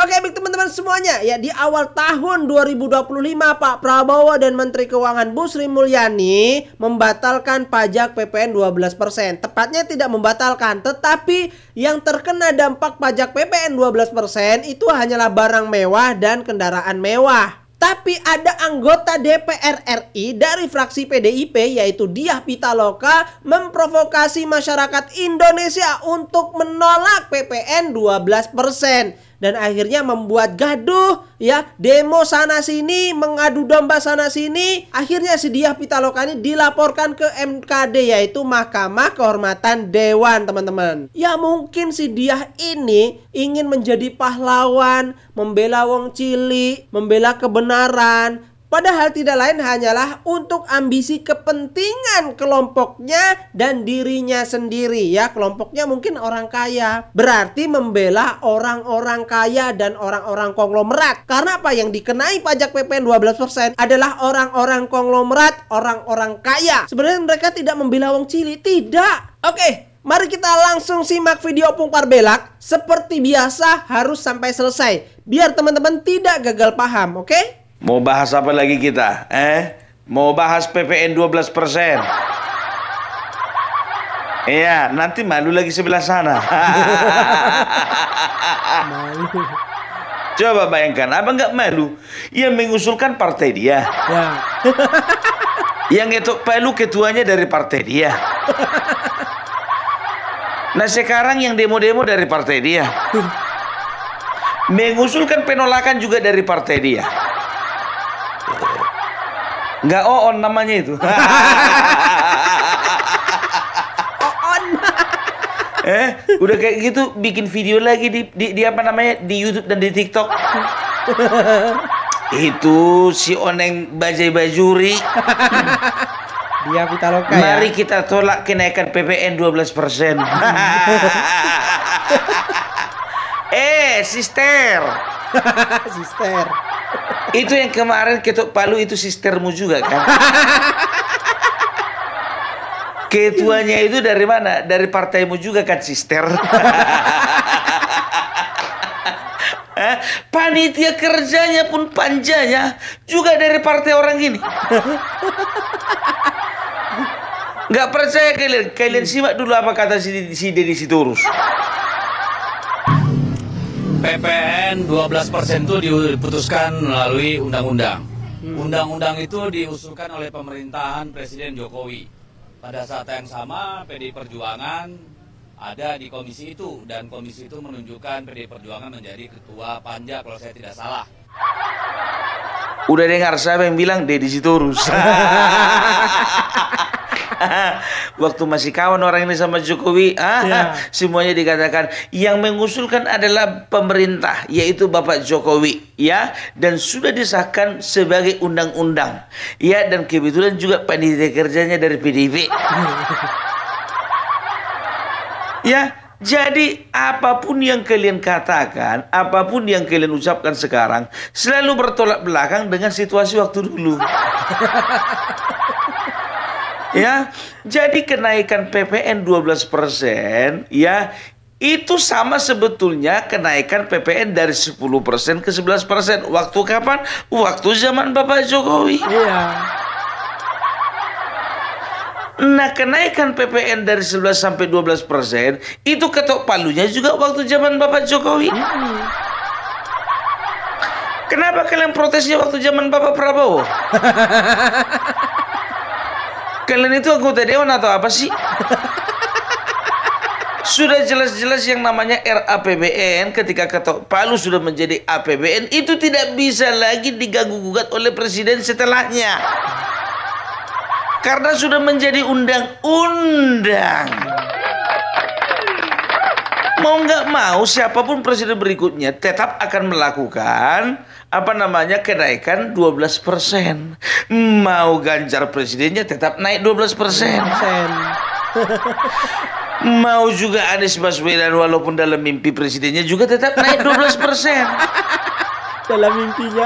Oke, baik teman-teman semuanya. Ya, di awal tahun 2025 Pak Prabowo dan Menteri Keuangan Bu Sri Mulyani membatalkan pajak PPN 12%. Tepatnya tidak membatalkan, tetapi yang terkena dampak pajak PPN 12% itu hanyalah barang mewah dan kendaraan mewah. Tapi ada anggota DPR RI dari fraksi PDIP yaitu Diah Pitaloka memprovokasi masyarakat Indonesia untuk menolak PPN 12%. Dan akhirnya membuat gaduh, ya, demo sana sini, mengadu domba sana sini. Akhirnya si Diah Pitaloka ini dilaporkan ke MKD, yaitu Mahkamah Kehormatan Dewan, teman-teman. Ya mungkin si Diah ini ingin menjadi pahlawan, membela wong cilik, membela kebenaran. Padahal tidak lain hanyalah untuk ambisi kepentingan kelompoknya dan dirinya sendiri, ya. Kelompoknya mungkin orang kaya, berarti membela orang-orang kaya dan orang-orang konglomerat. Karena apa? Yang dikenai pajak PPN 12% adalah orang-orang konglomerat, orang-orang kaya. Sebenarnya mereka tidak membela wong cilik, tidak. Oke, mari kita langsung simak video Opung Parbelak. Seperti biasa harus sampai selesai biar teman-teman tidak gagal paham, oke? Mau bahas apa lagi kita? Mau bahas PPN 12%? Iya, nanti malu lagi sebelah sana. Malu. Coba bayangkan, abang nggak malu yang mengusulkan partai dia. Ya. Yang itu palu ketuanya dari partai dia. Nah sekarang yang demo-demo dari partai dia. Mengusulkan penolakan juga dari partai dia. Nggak on namanya itu. On. Udah kayak gitu bikin video lagi di apa namanya, di YouTube dan di TikTok. Itu si Oneng Bajai Bajuri. Diah Pitaloka, ya. Mari kita tolak kenaikan PPN 12%. Sister. Sister. Itu yang kemarin ketuk palu itu sistermu juga kan? Ketuanya itu dari mana? Dari partaimu juga kan, sister? Panitia kerjanya pun panjanya juga dari partai orang ini. Nggak percaya kalian simak dulu apa kata si Deddy Sitorus. PPN 12% itu diputuskan melalui undang-undang. Undang-undang itu diusulkan oleh pemerintahan Presiden Jokowi. Pada saat yang sama, PDI Perjuangan ada di komisi itu. Dan komisi itu menunjukkan PDI Perjuangan menjadi ketua panja kalau saya tidak salah. Udah dengar siapa yang bilang? Deddy Sitorus. Waktu masih kawan orang ini sama Jokowi, semuanya dikatakan yang mengusulkan adalah pemerintah, yaitu Bapak Jokowi, ya, dan sudah disahkan sebagai undang-undang, ya, dan kebetulan juga panitia kerjanya dari PDIP. Ya, jadi apapun yang kalian katakan, apapun yang kalian ucapkan sekarang, selalu bertolak belakang dengan situasi waktu dulu. Ya, jadi kenaikan PPN 12%, ya, itu sama sebetulnya kenaikan PPN dari 10% ke 11%. Waktu kapan? Waktu zaman Bapak Jokowi. Iya. Nah, kenaikan PPN dari 11 sampai 12% itu ketok palunya juga waktu zaman Bapak Jokowi. Kenapa kalian protesnya waktu zaman Bapak Prabowo? Kalian itu anggota dewan atau apa sih? Sudah jelas-jelas yang namanya RAPBN ketika ketok palu sudah menjadi APBN itu tidak bisa lagi diganggu-gugat oleh presiden setelahnya. Karena sudah menjadi undang-undang. Mau nggak mau siapapun presiden berikutnya tetap akan melakukan apa namanya kenaikan 12%. Mau Ganjar presidennya tetap naik 12%. Mau juga Anies Baswedan walaupun dalam mimpi presidennya juga tetap naik 12%. Dalam mimpinya.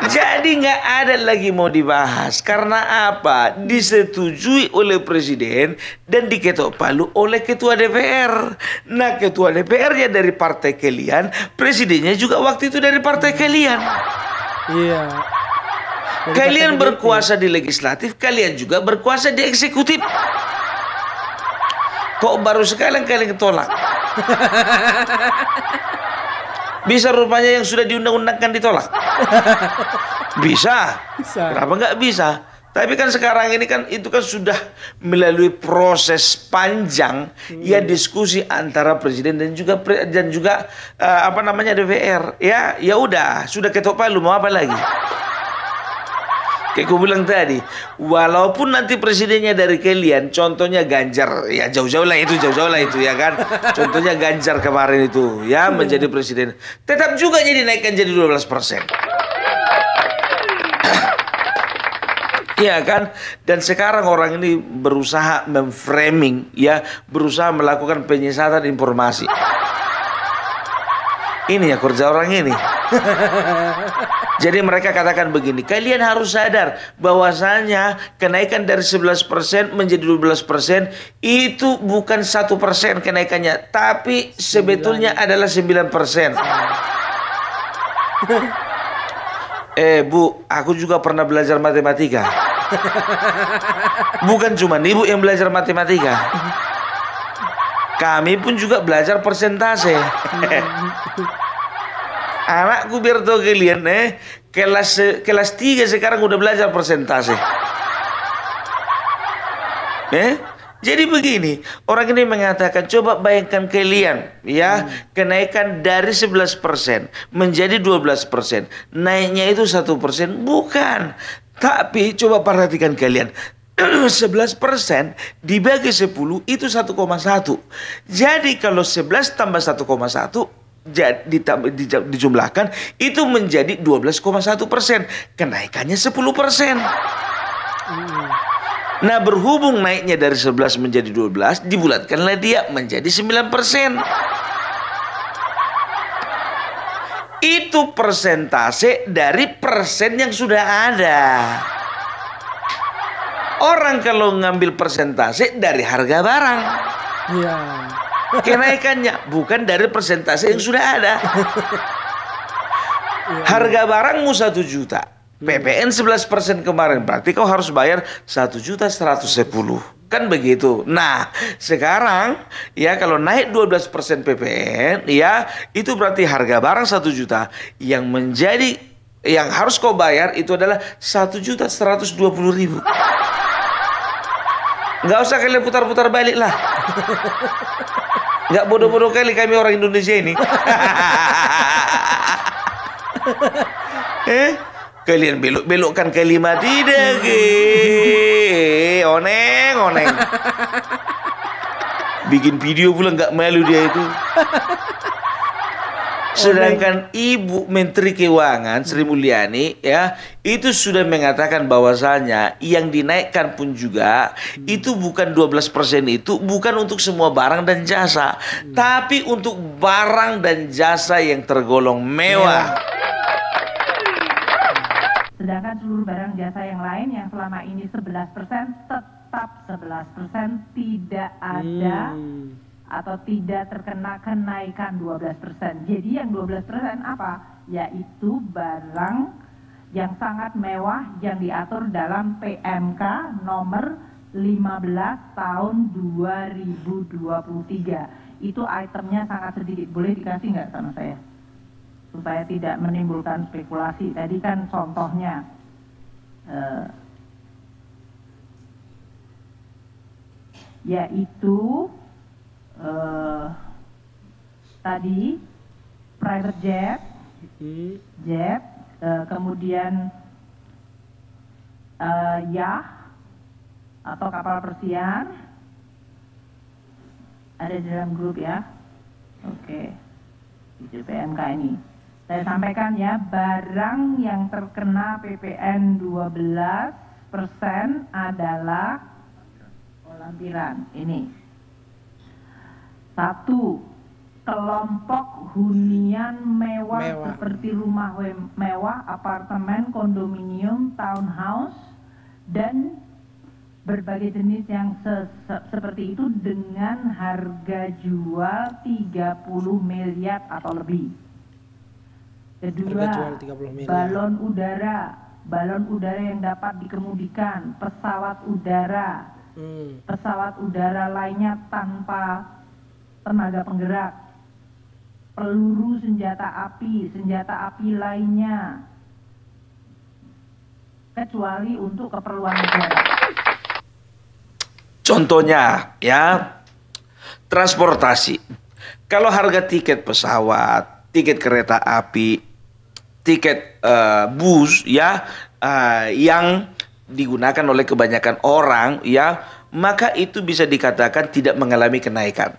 Jadi nggak ada lagi mau dibahas. Karena apa? Disetujui oleh presiden dan diketok palu oleh ketua DPR. Nah, ketua DPR-nya dari partai kalian, presidennya juga waktu itu dari partai kalian. Iya. Dari Kalian partai berkuasa di legislatif, kalian juga berkuasa di eksekutif. Kok baru sekarang kalian tolak? Bisa rupanya yang sudah diundang-undangkan ditolak? Bisa. Bisa. Kenapa nggak bisa? Tapi kan sekarang ini kan itu kan sudah melalui proses panjang ya, diskusi antara presiden dan juga apa namanya DPR. Ya udah, sudah ketok palu, mau apa lagi? Kayak gue bilang tadi, walaupun nanti presidennya dari kalian, contohnya Ganjar, ya jauh-jauh lah itu ya kan. Contohnya Ganjar kemarin itu ya menjadi presiden, tetap juga jadi naikkan jadi 12%. Iya kan? Dan sekarang orang ini berusaha memframing ya, berusaha melakukan penyesatan informasi. Ini ya kerja orang ini. Jadi mereka katakan begini, kalian harus sadar bahwasanya kenaikan dari 11% menjadi 12% itu bukan 1% kenaikannya, tapi sebetulnya adalah 9%. Bu, aku juga pernah belajar matematika. Bukan cuma ibu yang belajar matematika. Kami pun juga belajar persentase. Anakku biar tahu kalian kelas 3 sekarang udah belajar persentase. Jadi begini, orang ini mengatakan, coba bayangkan kalian ya, kenaikan dari 11% menjadi 12%. Naiknya itu 1%, bukan. Tapi coba perhatikan kalian, 11% dibagi 10 itu 1,1. Jadi kalau 11 tambah 1,1 dijumlahkan itu menjadi 12,1%. Kenaikannya 10%. Nah, berhubung naiknya dari 11 menjadi 12, dibulatkanlah dia menjadi 9%. Itu persentase dari persen yang sudah ada. Orang kalau ngambil persentase dari harga barang. Iya. Kenaikannya bukan dari persentase yang sudah ada. Harga barangmu 1 juta. PPN 11% kemarin, berarti kau harus bayar 1.110.000. Kan begitu. Nah, sekarang ya kalau naik 12% PPN ya, itu berarti harga barang 1 juta yang harus kau bayar itu adalah 1.120.000. Nggak usah kalian putar-putar balik lah. Nggak bodoh-bodoh kali kami orang Indonesia ini. Kalian belok-belokkan kalimat tidak, oneng. Bikin video pula nggak malu dia itu. Sedangkan Ibu Menteri Keuangan Sri Mulyani ya, itu sudah mengatakan bahwasanya yang dinaikkan pun juga itu bukan 12%, itu bukan untuk semua barang dan jasa, tapi untuk barang dan jasa yang tergolong mewah. Sedangkan seluruh barang jasa yang lain yang selama ini 11% tetap 11%, tidak ada atau tidak terkena kenaikan 12%. Jadi yang 12% apa? Yaitu barang yang sangat mewah yang diatur dalam PMK nomor 15 tahun 2023. Itu itemnya sangat sedikit. Boleh dikasih nggak sama saya? Supaya tidak menimbulkan spekulasi. Tadi kan contohnya yaitu tadi private jet, kemudian yacht atau kapal persiar, ada di dalam grup ya. Oke, di PMK ini saya sampaikan ya, barang yang terkena PPN 12% adalah lampiran ini. 1. kelompok hunian mewah seperti rumah mewah, apartemen, kondominium, townhouse, dan berbagai jenis yang seperti itu dengan harga jual 30 miliar atau lebih. Kedua, balon udara yang dapat dikemudikan, pesawat udara lainnya tanpa tenaga penggerak, peluru senjata api lainnya, kecuali untuk keperluan negara. Contohnya ya, transportasi. Kalau harga tiket pesawat, tiket kereta api, tiket bus ya, yang digunakan oleh kebanyakan orang ya, maka itu bisa dikatakan tidak mengalami kenaikan.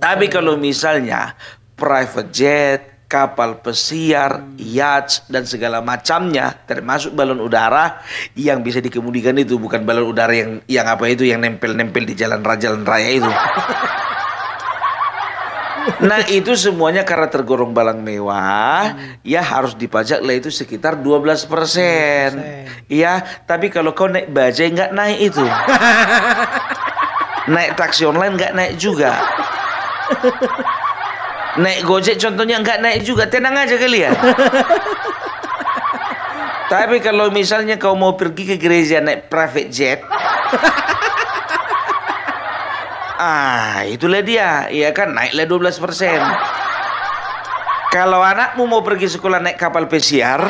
Tapi kalau misalnya private jet, kapal pesiar, yacht dan segala macamnya, termasuk balon udara yang bisa dikemudikan, itu bukan balon udara yang apa itu, yang nempel-nempel di jalan raya itu. Nah itu semuanya karena tergolong barang mewah, ya harus dipajak lah itu sekitar 12%. Ya, tapi kalau kau naik bajai nggak naik itu. Naik taksi online nggak naik juga. Naik Gojek contohnya nggak naik juga. Tenang aja kalian. Tapi kalau misalnya kau mau pergi ke gereja naik private jet, itulah dia, ya kan, naiklah 12%. Kalau anakmu mau pergi sekolah naik kapal pesiar,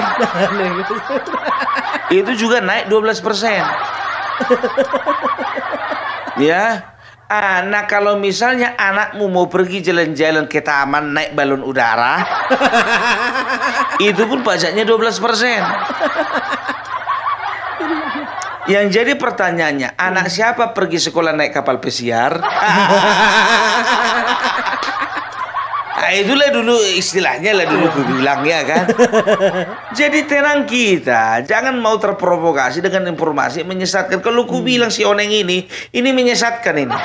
itu juga naik 12%. Ya. Nah kalau misalnya anakmu mau pergi jalan-jalan ke taman naik balon udara, itu pun pajaknya 12%. Yang jadi pertanyaannya, anak siapa pergi sekolah naik kapal pesiar? Itulah dulu istilahnya lah dulu gue bilang, ya kan. Jadi tenang kita, jangan mau terprovokasi dengan informasi menyesatkan. Kalau gue bilang si Oneng ini menyesatkan ini.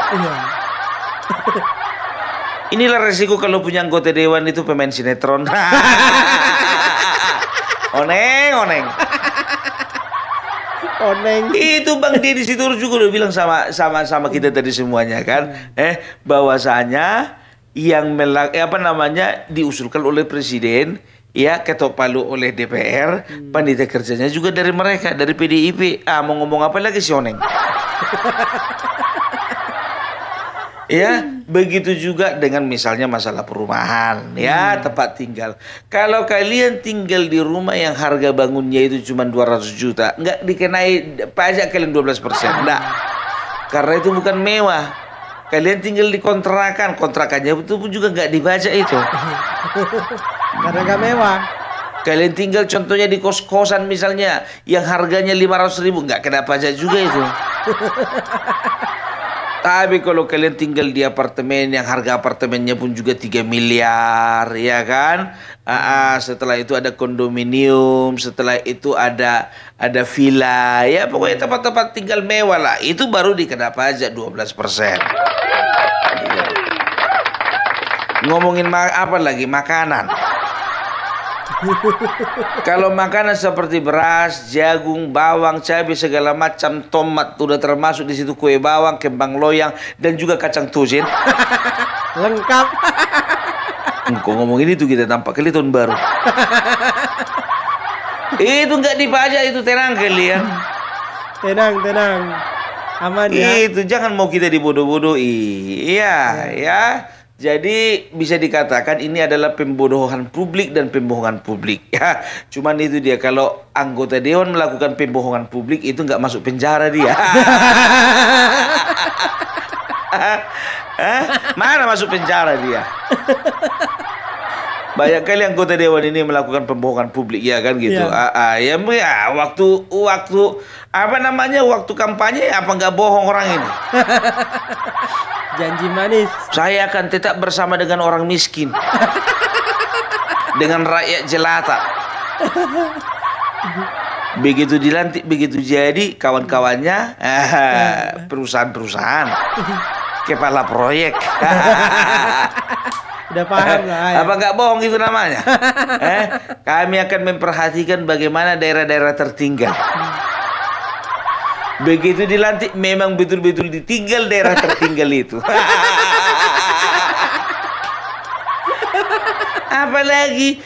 Inilah resiko kalau punya anggota dewan itu pemain sinetron. Oneng. Itu Bang Deddy Sitorus juga udah bilang sama kita tadi semuanya kan, bahwasanya yang diusulkan oleh presiden, ya ketok palu oleh DPR, panitia kerjanya juga dari mereka, dari PDIP. Mau ngomong apa lagi si Oneng? Ya, begitu juga dengan misalnya masalah perumahan, ya, tempat tinggal. Kalau kalian tinggal di rumah yang harga bangunnya itu cuma 200 juta, nggak dikenai pajak kalian 12%, enggak. Karena itu bukan mewah. Kalian tinggal di kontrakannya itu pun juga nggak dibaca itu. Karena nggak mewah. Kalian tinggal contohnya di kos-kosan misalnya, yang harganya 500.000, nggak kena pajak juga itu. Tapi kalau kalian tinggal di apartemen yang harga apartemennya pun juga 3 miliar, ya kan? Setelah itu ada kondominium, setelah itu ada villa, ya pokoknya tempat-tempat tinggal mewah lah. Itu baru dikena pajak 12%. Ngomongin apa lagi? Makanan. Kalau makanan seperti beras, jagung, bawang, cabai, segala macam, tomat, sudah termasuk di situ kue bawang, kembang loyang, dan juga kacang tujen. Lengkap. Kok ngomongin itu kita tampak kali tahun baru. Itu nggak dipajak, itu tenang kalian. Tenang. Aman ya. Itu jangan mau kita dibodoh-bodohi. Iya, ya. Jadi bisa dikatakan ini adalah pembodohan publik dan pembohongan publik. Ya, cuman itu dia, kalau anggota dewan melakukan pembohongan publik itu nggak masuk penjara dia. Mana masuk penjara dia? Banyak kali anggota dewan ini melakukan pembohongan publik, ya kan gitu. Ya waktu waktu kampanye apa nggak bohong orang ini? Janji manis. Saya akan tetap bersama dengan orang miskin, dengan rakyat jelata. Begitu dilantik, begitu jadi kawan-kawannya perusahaan-perusahaan, kepala proyek. Udah paham lah ya. Apa nggak bohong itu namanya? Kami akan memperhatikan bagaimana daerah-daerah tertinggal. Begitu dilantik memang betul-betul ditinggal daerah tertinggal itu. Apalagi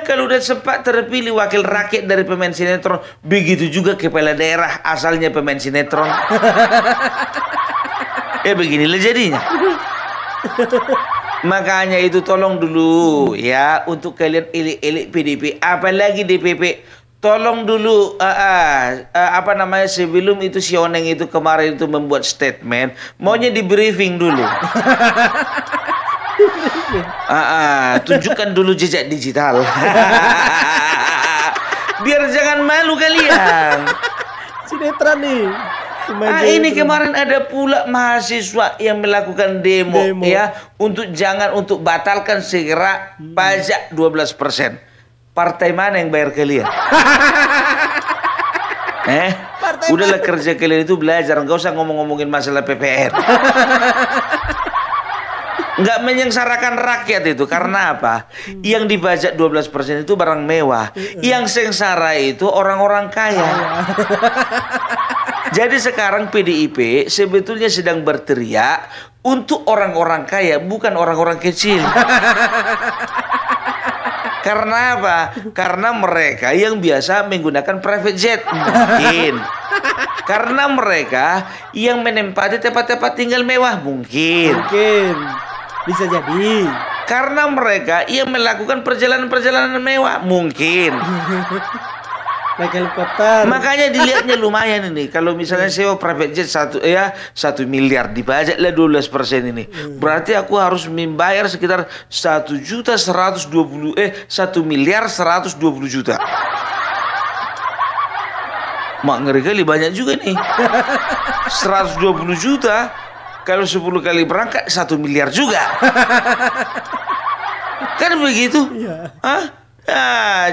kalau udah sempat terpilih wakil rakyat dari pemain sinetron, begitu juga kepala daerah asalnya pemain sinetron. Beginilah jadinya. Makanya itu tolong dulu ya untuk kalian elit-elit PDP, apalagi DPP. Tolong dulu apa namanya, sebelum itu si Oneng itu kemarin itu membuat statement, maunya di briefing dulu. Tunjukkan dulu jejak digital. Biar jangan malu kalian. Sinetron nih. Ini kemarin ada pula mahasiswa yang melakukan demo. Ya untuk batalkan segera pajak 12%. Partai mana yang bayar kalian? Udahlah kerja kalian itu belajar, nggak usah ngomong-ngomongin masalah PPN. Nggak menyengsarakan rakyat itu. Karena apa? Yang dibajak 12% itu barang mewah. Yang sengsara itu orang-orang kaya. Jadi sekarang PDIP sebetulnya sedang berteriak untuk orang-orang kaya, bukan orang-orang kecil. Karena apa? Karena mereka yang biasa menggunakan private jet. Mungkin. Karena mereka yang menempati tempat-tempat tinggal mewah. Mungkin. Bisa jadi. Karena mereka yang melakukan perjalanan-perjalanan mewah. Mungkin. Naik helikopter. Makanya dilihatnya lumayan ini. Kalau misalnya sewa private jet 1 miliar, dipajaklah 12% ini. Berarti aku harus membayar sekitar 1.120.000 Mak, ngeri kali banyak juga nih. 120 juta kalau 10 kali berangkat 1 miliar juga. Kan begitu?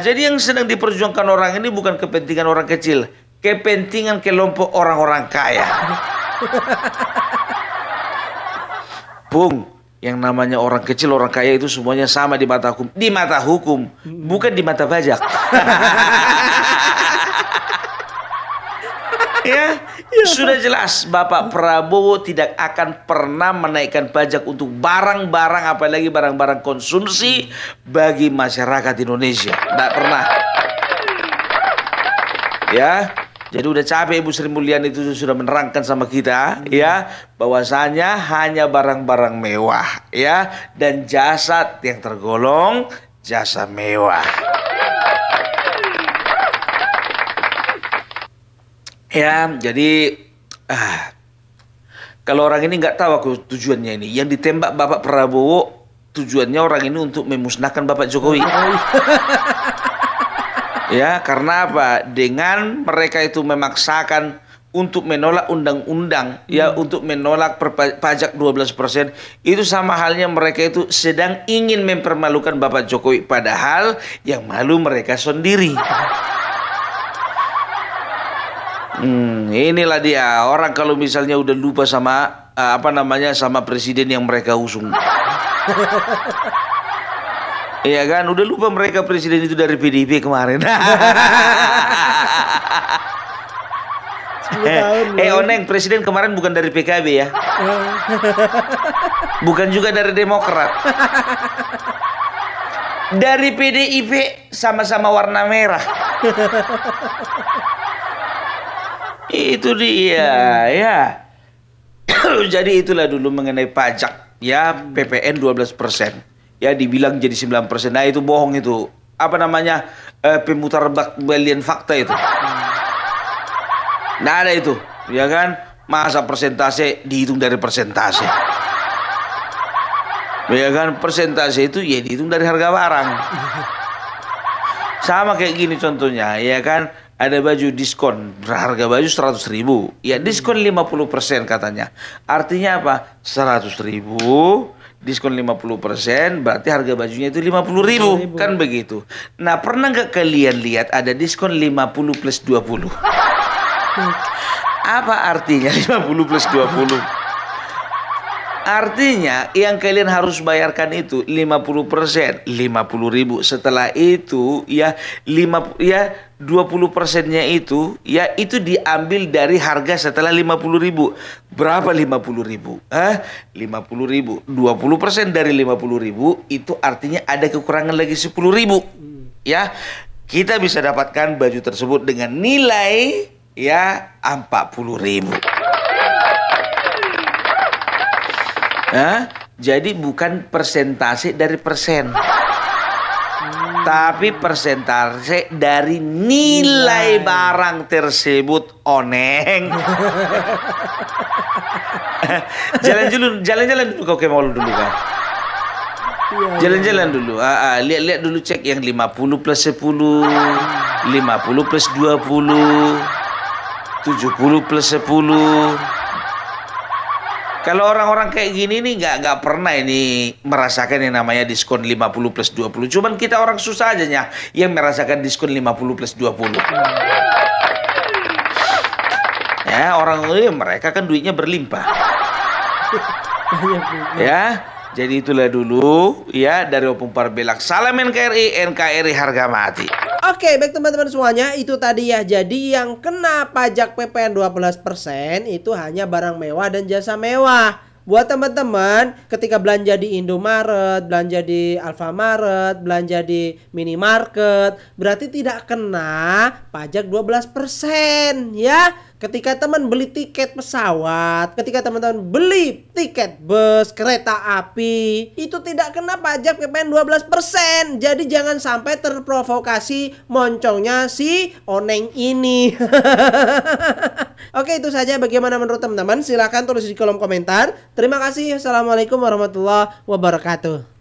Jadi yang sedang diperjuangkan orang ini bukan kepentingan orang kecil, kepentingan kelompok orang-orang kaya. Bung, yang namanya orang kecil, orang kaya itu semuanya sama di mata hukum. Di mata hukum, bukan di mata pajak. Sudah jelas Bapak Prabowo tidak akan pernah menaikkan pajak untuk barang-barang, apalagi barang-barang konsumsi bagi masyarakat Indonesia. Tidak pernah. Ya, jadi udah capek Ibu Sri Mulyani itu sudah menerangkan sama kita, ya, bahwasanya hanya barang-barang mewah, ya, dan jasa yang tergolong jasa mewah. Ya, jadi kalau orang ini nggak tahu aku tujuannya ini. Yang ditembak Bapak Prabowo tujuannya orang ini untuk memusnahkan Bapak Jokowi. Ya, karena apa? Dengan mereka itu memaksakan untuk menolak undang-undang, ya, untuk menolak pajak 12%, itu sama halnya mereka itu sedang ingin mempermalukan Bapak Jokowi, padahal yang malu mereka sendiri. Inilah dia orang kalau misalnya udah lupa sama sama presiden yang mereka usung. Iya kan, udah lupa mereka presiden itu dari PDIP kemarin. 10 tahun. Oneng, presiden kemarin bukan dari PKB ya. Bukan juga dari Demokrat. Dari PDIP, sama-sama warna merah. Itu dia, ya. Jadi itulah dulu mengenai pajak, ya, PPN 12%. Ya, dibilang jadi 9%. Nah, itu bohong itu. Pemutarbalian fakta itu. Nah, ada itu, ya kan? Masa persentase dihitung dari persentase. Ya kan, persentase itu ya dihitung dari harga barang. Sama kayak gini contohnya, ya kan? Ada baju diskon, harga baju 100.000. Ya, diskon 50% katanya. Artinya apa? 100.000, diskon 50%, berarti harga bajunya itu 50.000. Kan begitu. Nah, pernah nggak kalian lihat ada diskon 50 plus 20? Apa artinya 50 plus 20? Artinya yang kalian harus bayarkan itu 50%, 50.000. Setelah itu ya 20%-nya itu ya itu diambil dari harga setelah 50.000. Berapa 50.000? 50.000. 20% dari 50.000 itu artinya ada kekurangan lagi 10.000. Ya, kita bisa dapatkan baju tersebut dengan nilai ya 40.000. Jadi bukan persentase dari persen, tapi persentase dari nilai barang tersebut, Oneng. Jalan-jalan dulu kau ke mall dulu kan. Jalan-jalan dulu. Lihat-lihat dulu, cek yang 50 plus 10, 50 plus 20, 70 plus 10. Kalau orang-orang kayak gini nih nggak pernah ini merasakan yang namanya diskon 50 plus 20. Cuman kita orang susah aja yang merasakan diskon 50 plus 20. Ya, orang ini mereka kan duitnya berlimpah. Ya, jadi itulah dulu ya dari Opung Parbelak. Salam NKRI harga mati. Oke, baik teman-teman semuanya, itu tadi ya. Jadi yang kena pajak PPN 12% itu hanya barang mewah dan jasa mewah. Buat teman-teman ketika belanja di Indomaret, belanja di Alfamaret, belanja di minimarket, berarti tidak kena pajak 12% ya. Ketika teman beli tiket pesawat, ketika teman-teman beli tiket bus, kereta api, itu tidak kena pajak PPN 12%. Jadi jangan sampai terprovokasi moncongnya si Oneng ini. Oke, itu saja. Bagaimana menurut teman-teman? Silahkan tulis di kolom komentar. Terima kasih. Assalamualaikum warahmatullahi wabarakatuh.